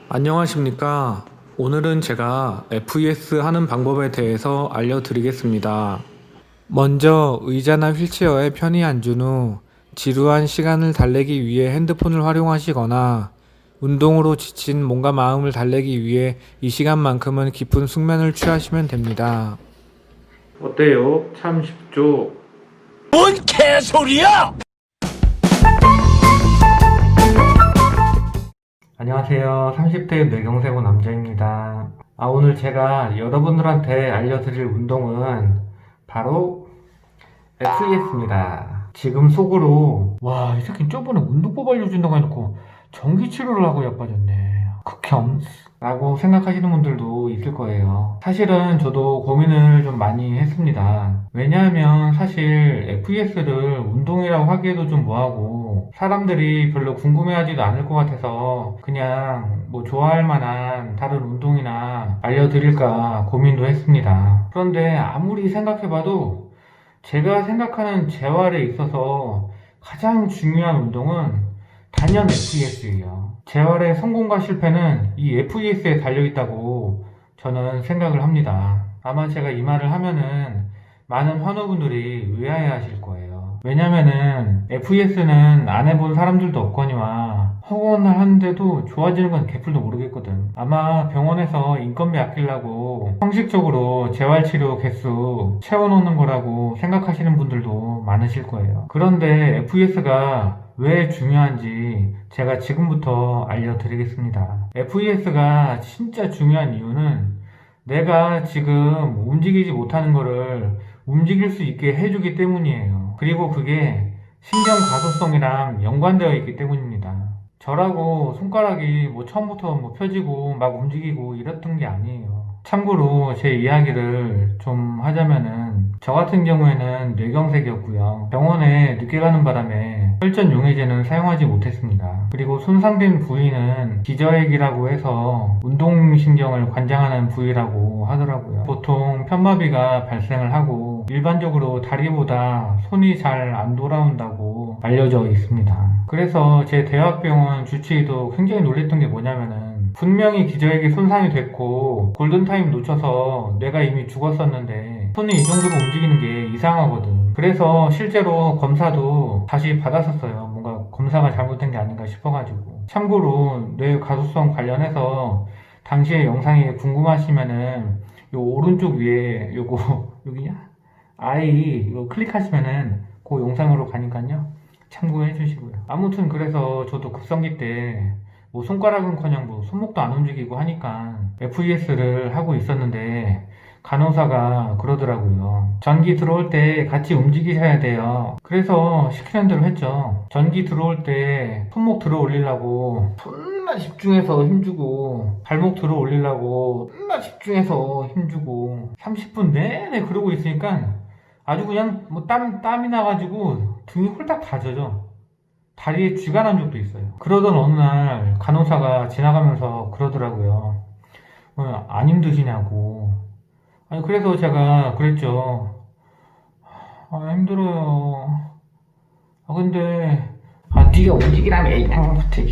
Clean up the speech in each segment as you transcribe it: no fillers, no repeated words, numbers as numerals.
안녕하십니까. 오늘은 제가 FES 하는 방법에 대해서 알려드리겠습니다. 먼저 의자나 휠체어에 편히 앉은 후 지루한 시간을 달래기 위해 핸드폰을 활용하시거나 운동으로 지친 몸과 마음을 달래기 위해 이 시간만큼은 깊은 숙면을 취하시면 됩니다. 어때요? 참 쉽죠? 뭔 개소리야! 안녕하세요. 30대 뇌경색고 남자입니다. 오늘 제가 여러분들한테 알려드릴 운동은 바로 FES입니다. 지금 속으로 와, 이 새끼 저번에 운동법 알려준다고 해놓고 전기치료를 하고 야빠졌네. 극혐 라고 생각하시는 분들도 있을 거예요. 사실은 저도 고민을 좀 많이 했습니다. 왜냐하면 사실 FES를 운동이라고 하기에도 좀 뭐하고 사람들이 별로 궁금해하지도 않을 것 같아서 그냥 뭐 좋아할 만한 다른 운동이나 알려드릴까 고민도 했습니다. 그런데 아무리 생각해봐도 제가 생각하는 재활에 있어서 가장 중요한 운동은 단연 FES예요. 재활의 성공과 실패는 이 FES에 달려있다고 저는 생각을 합니다. 아마 제가 이 말을 하면은 많은 환우분들이 의아해 하실 거예요. 왜냐면은 FES는 안 해본 사람들도 없거니와 허건을 하는데도 좋아지는 건 개뿔도 모르겠거든. 아마 병원에서 인건비 아끼려고 형식적으로 재활치료 개수 채워놓는 거라고 생각하시는 분들도 많으실 거예요. 그런데 FES가 왜 중요한지 제가 지금부터 알려드리겠습니다. FES가 진짜 중요한 이유는 내가 지금 움직이지 못하는 거를 움직일 수 있게 해주기 때문이에요. 그리고 그게 신경 가소성이랑 연관되어 있기 때문입니다. 저라고 손가락이 뭐 처음부터 뭐 펴지고 막 움직이고 이랬던 게 아니에요. 참고로 제 이야기를 좀 하자면은 저 같은 경우에는 뇌경색이었고요. 병원에 늦게 가는 바람에 혈전 용해제는 사용하지 못했습니다. 그리고 손상된 부위는 기저핵이라고 해서 운동신경을 관장하는 부위라고 하더라고요. 보통 편마비가 발생을 하고 일반적으로 다리보다 손이 잘 안 돌아온다고 알려져 있습니다. 그래서 제 대학병원 주치의도 굉장히 놀랬던 게 뭐냐면은 분명히 기저핵이 손상이 됐고 골든타임 놓쳐서 뇌가 이미 죽었었는데 손이 이 정도로 움직이는 게 이상하거든. 그래서 실제로 검사도 다시 받았었어요. 뭔가 검사가 잘못된 게 아닌가 싶어가지고. 참고로 뇌 가소성 관련해서 당시의 영상이 궁금하시면은 요 오른쪽 위에 요거 여기냐? 이거 클릭하시면은 그 영상으로 가니까요. 참고해 주시고요. 아무튼 그래서 저도 급성기 때 뭐 손가락은커녕 뭐 손목도 안 움직이고 하니까 FES를 하고 있었는데 간호사가 그러더라고요. 전기 들어올 때 같이 움직이셔야 돼요. 그래서 시키는 대로 했죠. 전기 들어올 때 손목 들어 올리려고 존나 집중해서 힘주고 발목 들어 올리려고 존나 집중해서 힘주고 30분 내내 그러고 있으니까 아주 그냥 뭐 땀이 나가지고 등이 홀딱 다 젖어. 다리에 쥐가 난 적도 있어요. 그러던 어느 날 간호사가 지나가면서 그러더라고요. 안 힘드시냐고. 아니 그래서 제가 그랬죠. 힘들어요. 근데 네가 움직이라며.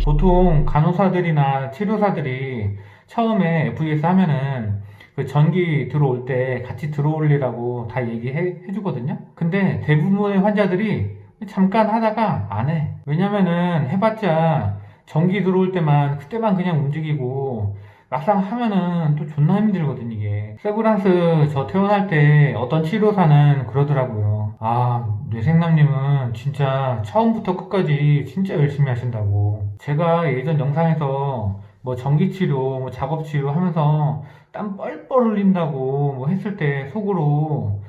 보통 간호사들이나 치료사들이 처음에 FES 하면은 그 전기 들어올 때 같이 들어올리라고 다 얘기해 주거든요. 근데 대부분의 환자들이 잠깐 하다가 안 해. 왜냐면은 해봤자 전기 들어올 때만 그때만 그냥 움직이고 막상 하면은 또 존나 힘들거든 이게. 세브란스 저 퇴원할 때 어떤 치료사는 그러더라고요. 뇌생남님은 진짜 처음부터 끝까지 진짜 열심히 하신다고. 제가 예전 영상에서 뭐 전기치료, 뭐 작업치료 하면서 땀 뻘뻘 흘린다고 뭐 했을 때 속으로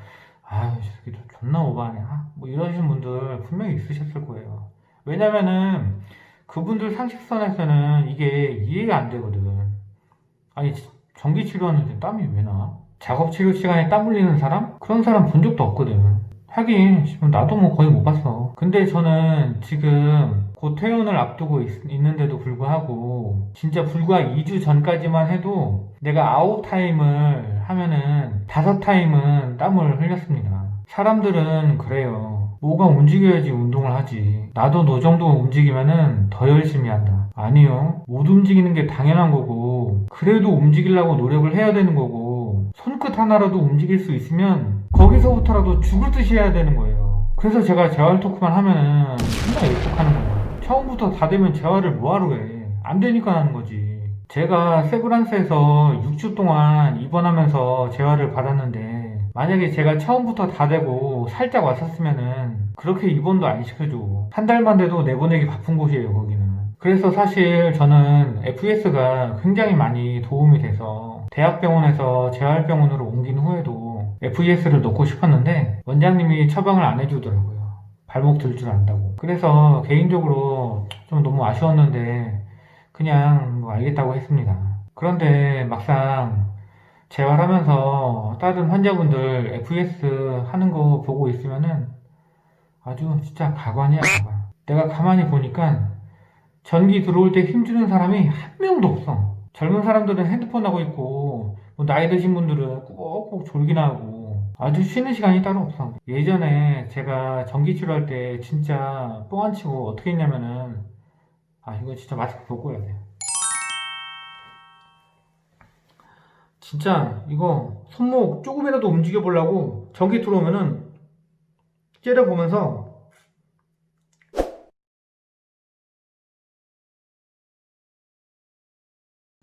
이 새끼 존나 오바하네. 뭐 이러신 분들 분명히 있으셨을 거예요. 왜냐면은 그분들 상식선에서는 이게 이해가 안 되거든. 아니 전기 치료하는데 땀이 왜 나? 작업 치료 시간에 땀 흘리는 사람? 그런 사람 본 적도 없거든. 하긴 나도 뭐 거의 못 봤어. 근데 저는 지금 곧 퇴원을 앞두고 있는데도 불구하고 진짜 불과 2주 전까지만 해도 내가 9타임을 하면은 5타임은 땀을 흘렸습니다. 사람들은 그래요. 뭐가 움직여야지 운동을 하지. 나도 너 정도 움직이면은 더 열심히 한다. 아니요. 못 움직이는 게 당연한 거고, 그래도 움직이려고 노력을 해야 되는 거고, 손끝 하나라도 움직일 수 있으면 거기서부터라도 죽을 듯이 해야 되는 거예요. 그래서 제가 재활 토크만 하면은 정말 일축하는 거예요. 처음부터 다 되면 재활을 뭐하러 해. 안 되니까 하는 거지. 제가 세브란스에서 6주 동안 입원하면서 재활을 받았는데, 만약에 제가 처음부터 다 되고 살짝 왔었으면은 그렇게 입원도 안 시켜줘. 한 달만 돼도 내보내기 바쁜 곳이에요, 거기는. 그래서 사실 저는 FES가 굉장히 많이 도움이 돼서 대학병원에서 재활병원으로 옮긴 후에도 FES를 넣고 싶었는데 원장님이 처방을 안 해주더라고요. 발목 들 줄 안다고. 그래서 개인적으로 좀 너무 아쉬웠는데 그냥 뭐 알겠다고 했습니다. 그런데 막상 재활하면서 다른 환자분들 FES 하는 거 보고 있으면은 아주 진짜 가관이야, 가관. 내가 가만히 보니까 전기 들어올 때 힘주는 사람이 한 명도 없어. 젊은 사람들은 핸드폰 하고 있고, 뭐 나이 드신 분들은 꼭꼭 졸기나 하고, 아주 쉬는 시간이 따로 없어. 예전에 제가 전기 치료할 때 진짜 뻥 안 치고 어떻게 했냐면은, 이거 진짜 마스크 벗고 해야 돼. 진짜 이거 손목 조금이라도 움직여 보려고 전기 들어오면은 째려보면서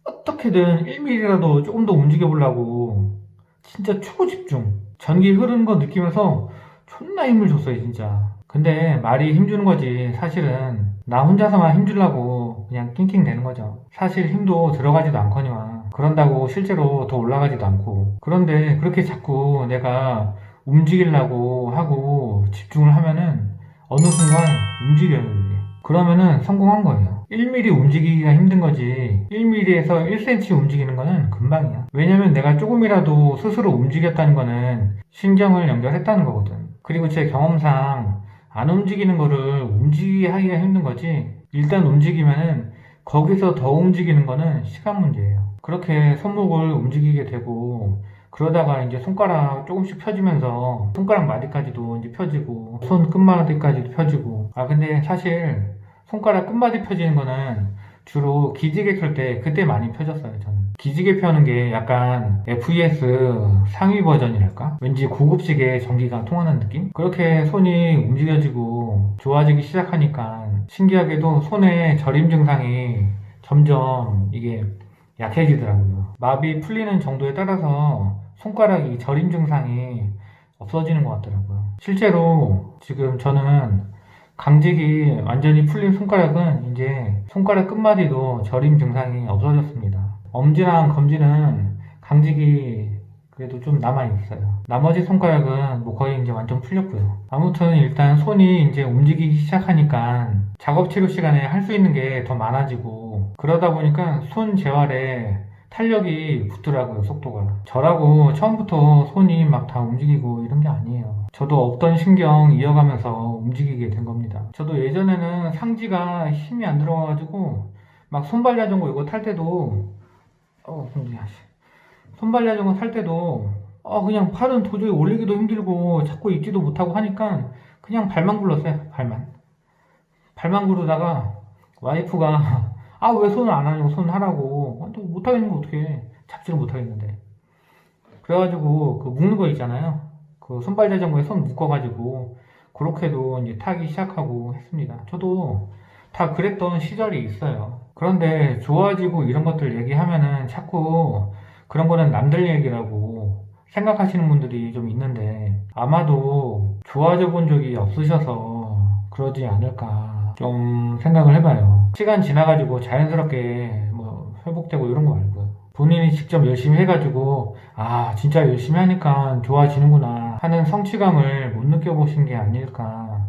어떻게든 1mm라도 조금 더 움직여 보려고 진짜 초집중 전기 흐르는 거 느끼면서 존나 힘을 줬어요 진짜. 근데 말이 힘주는 거지 사실은 나 혼자서만 힘주려고 그냥 낑낑 대는 거죠. 사실 힘도 들어가지도 않거니와 그런다고 실제로 더 올라가지도 않고. 그런데 그렇게 자꾸 내가 움직이려고 하고 집중을 하면은 어느 순간 움직여요 이게. 그러면은 성공한 거예요. 1mm 움직이기가 힘든 거지 1mm에서 1cm 움직이는 거는 금방이야. 왜냐면 내가 조금이라도 스스로 움직였다는 거는 신경을 연결했다는 거거든. 그리고 제 경험상 안 움직이는 거를 움직이게 하기가 힘든 거지 일단 움직이면은 거기서 더 움직이는 거는 시간 문제예요. 그렇게 손목을 움직이게 되고 그러다가 이제 손가락 조금씩 펴지면서 손가락 마디까지도 이제 펴지고 손 끝마디까지도 펴지고. 근데 사실 손가락 끝마디 펴지는 거는 주로 기지개 켤 때 그때 많이 펴졌어요 저는. 기지개 펴는 게 약간 FES 상위 버전이랄까? 왠지 고급지게 전기가 통하는 느낌? 그렇게 손이 움직여지고 좋아지기 시작하니까 신기하게도 손의 저림 증상이 점점 이게 약해지더라고요. 마비 풀리는 정도에 따라서 손가락이 저림 증상이 없어지는 것 같더라고요. 실제로 지금 저는 강직이 완전히 풀린 손가락은 이제 손가락 끝마디도 저림 증상이 없어졌습니다. 엄지랑 검지는 강직이 그래도 좀 남아있어요. 나머지 손가락은 뭐 거의 이제 완전 풀렸고요. 아무튼 일단 손이 이제 움직이기 시작하니까 작업 치료 시간에 할 수 있는 게 더 많아지고 그러다 보니까 손 재활에 탄력이 붙더라고요, 속도가. 저라고 처음부터 손이 막 다 움직이고 이런 게 아니에요. 저도 없던 신경 이어가면서 움직이게 된 겁니다. 저도 예전에는 상지가 힘이 안 들어가가지고 막 손발 자전거 이거 탈 때도 손발 자전거 탈 때도 그냥 팔은 도저히 올리기도 힘들고 자꾸 있지도 못하고 하니까 그냥 발만 굴렀어요. 발만 구르다가 와이프가 왜 손을 안 하냐고 손 하라고. 또 못하겠는 거 어떡해. 잡지를 못하겠는데. 그래가지고 그 묶는 거 있잖아요. 그 손발 자전거에 손 묶어가지고 그렇게도 이제 타기 시작하고 했습니다. 저도 다 그랬던 시절이 있어요. 그런데 좋아지고 이런 것들 얘기하면은 자꾸 그런 거는 남들 얘기라고 생각하시는 분들이 좀 있는데 아마도 좋아져 본 적이 없으셔서 그러지 않을까 좀 생각을 해봐요. 시간 지나가지고 자연스럽게 뭐 회복되고 이런 거 말고요. 본인이 직접 열심히 해가지고 진짜 열심히 하니까 좋아지는구나 하는 성취감을 못 느껴보신 게 아닐까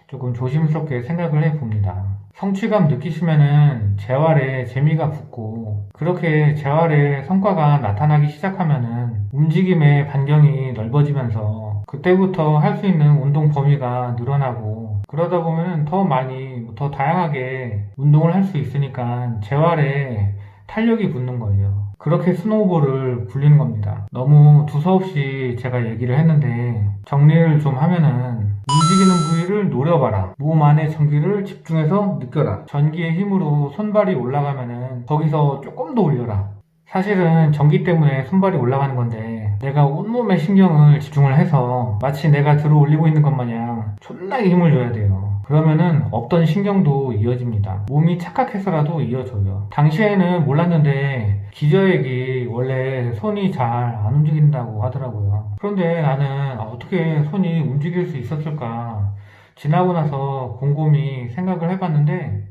조금 조심스럽게 생각을 해봅니다. 성취감 느끼시면은 재활에 재미가 붙고 그렇게 재활에 성과가 나타나기 시작하면은 움직임의 반경이 넓어지면서 그때부터 할 수 있는 운동 범위가 늘어나고 그러다 보면은 더 많이 더 다양하게 운동을 할 수 있으니까 재활에 탄력이 붙는 거예요. 그렇게 스노우볼을 굴리는 겁니다. 너무 두서없이 제가 얘기를 했는데 정리를 좀 하면은 움직이는 부위를 노려봐라. 몸 안의 전기를 집중해서 느껴라. 전기의 힘으로 손발이 올라가면은 거기서 조금 더 올려라. 사실은 전기 때문에 손발이 올라가는 건데 내가 온몸의 신경을 집중을 해서 마치 내가 들어 올리고 있는 것 마냥 존나게 힘을 줘야 돼요. 그러면은 없던 신경도 이어집니다. 몸이 착각해서라도 이어져요. 당시에는 몰랐는데 기저액이 원래 손이 잘 안 움직인다고 하더라고요. 그런데 나는 어떻게 손이 움직일 수 있었을까 지나고 나서 곰곰이 생각을 해봤는데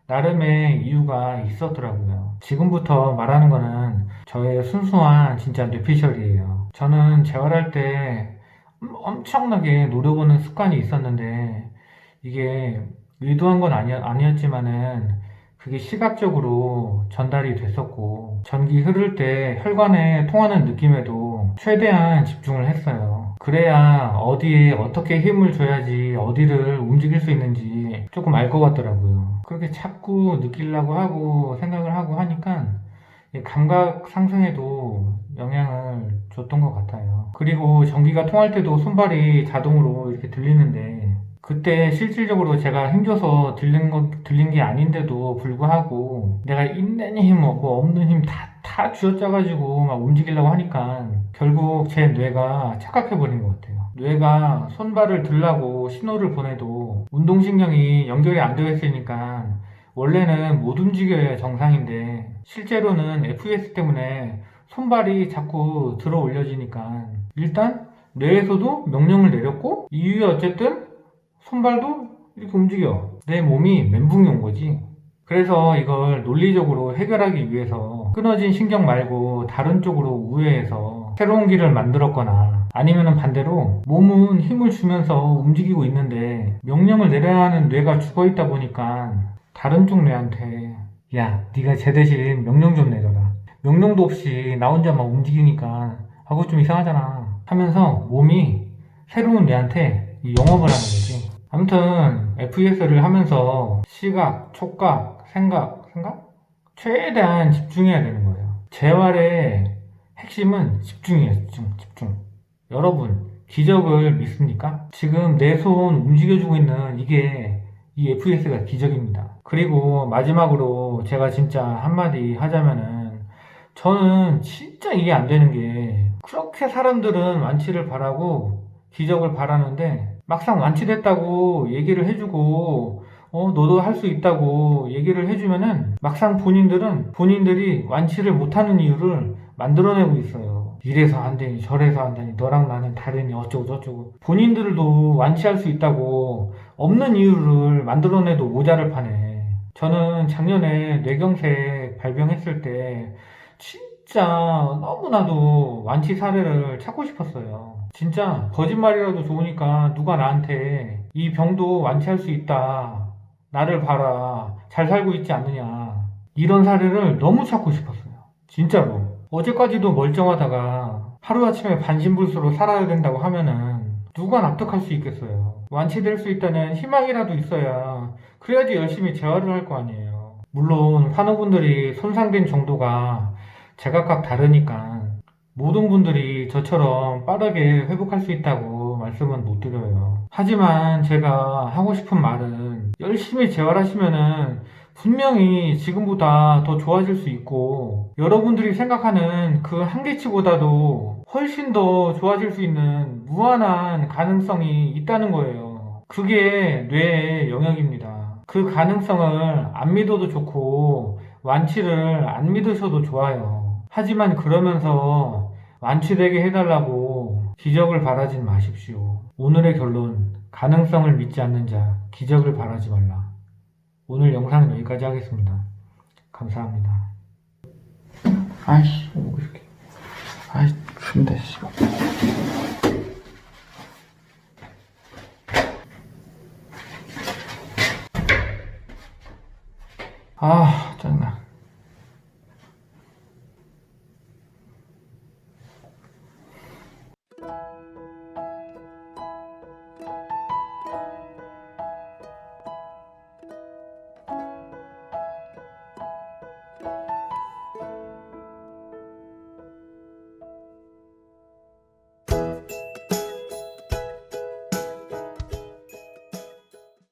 나름의 이유가 있었더라고요. 지금부터 말하는 거는 저의 순수한 진짜 뇌피셜이에요. 저는 재활할 때 엄청나게 노려보는 습관이 있었는데 이게 의도한 건 아니었지만은 그게 시각적으로 전달이 됐었고 전기 흐를 때 혈관에 통하는 느낌에도 최대한 집중을 했어요. 그래야 어디에 어떻게 힘을 줘야지 어디를 움직일 수 있는지 조금 알 것 같더라고요. 그렇게 자꾸 느끼려고 하고 생각을 하고 하니까 감각 상승에도 영향을 줬던 것 같아요. 그리고 전기가 통할 때도 손발이 자동으로 이렇게 들리는데 그때 실질적으로 제가 힘줘서 들린 게 아닌데도 불구하고 내가 있는 힘, 뭐 없는 힘 다 쥐어짜가지고 막 움직이려고 하니까 결국 제 뇌가 착각해버린 것 같아요. 뇌가 손발을 들라고 신호를 보내도 운동신경이 연결이 안 되어 있으니까 원래는 못 움직여야 정상인데 실제로는 FES 때문에 손발이 자꾸 들어 올려지니까 일단 뇌에서도 명령을 내렸고 이후에 어쨌든 손발도 이렇게 움직여. 내 몸이 멘붕이 온 거지. 그래서 이걸 논리적으로 해결하기 위해서 끊어진 신경 말고 다른 쪽으로 우회해서 새로운 길을 만들었거나 아니면 반대로 몸은 힘을 주면서 움직이고 있는데 명령을 내려야 하는 뇌가 죽어있다 보니까 다른 쪽 뇌한테 야, 네가 제 대신 명령 좀 내려라. 명령도 없이 나 혼자 막 움직이니까 하고 좀 이상하잖아 하면서 몸이 새로운 뇌한테 이 영업을 하는 거지. 아무튼 FES를 하면서 시각, 촉각, 생각? 최대한 집중해야 되는 거예요. 재활의 핵심은 집중이에요. 집중. 여러분, 기적을 믿습니까? 지금 내 손 움직여주고 있는 이 FES가 기적입니다. 그리고 마지막으로 제가 진짜 한마디 하자면은 저는 진짜 이게 안 되는 게 그렇게 사람들은 완치를 바라고 기적을 바라는데 막상 완치됐다고 얘기를 해주고 너도 할 수 있다고 얘기를 해주면은 막상 본인들이 완치를 못하는 이유를 만들어내고 있어요. 이래서 안 되니 저래서 안 되니 너랑 나는 다르니 어쩌고 저쩌고 본인들도 완치할 수 있다고 없는 이유를 만들어내도 모자를 파네. 저는 작년에 뇌경색 발병했을 때 진짜 너무나도 완치 사례를 찾고 싶었어요. 진짜 거짓말이라도 좋으니까 누가 나한테 이 병도 완치할 수 있다. 나를 봐라. 잘 살고 있지 않느냐. 이런 사례를 너무 찾고 싶었어요. 진짜로. 어제까지도 멀쩡하다가 하루아침에 반신불수로 살아야 된다고 하면은 누가 납득할 수 있겠어요. 완치될 수 있다는 희망이라도 있어야 그래야지 열심히 재활을 할 거 아니에요. 물론 환우분들이 손상된 정도가 제각각 다르니까 모든 분들이 저처럼 빠르게 회복할 수 있다고 말씀은 못 드려요. 하지만 제가 하고 싶은 말은 열심히 재활하시면은 분명히 지금보다 더 좋아질 수 있고 여러분들이 생각하는 그 한계치보다도 훨씬 더 좋아질 수 있는 무한한 가능성이 있다는 거예요. 그게 뇌의 영역입니다. 그 가능성을 안 믿어도 좋고 완치를 안 믿으셔도 좋아요. 하지만 그러면서 완치되게 해달라고 기적을 바라진 마십시오. 오늘의 결론, 가능성을 믿지 않는 자, 기적을 바라지 말라. 오늘 영상은 여기까지 하겠습니다. 감사합니다. 아이씨, 뭐 이렇게. 아이, 춘대, 씨. 아, 짜증나.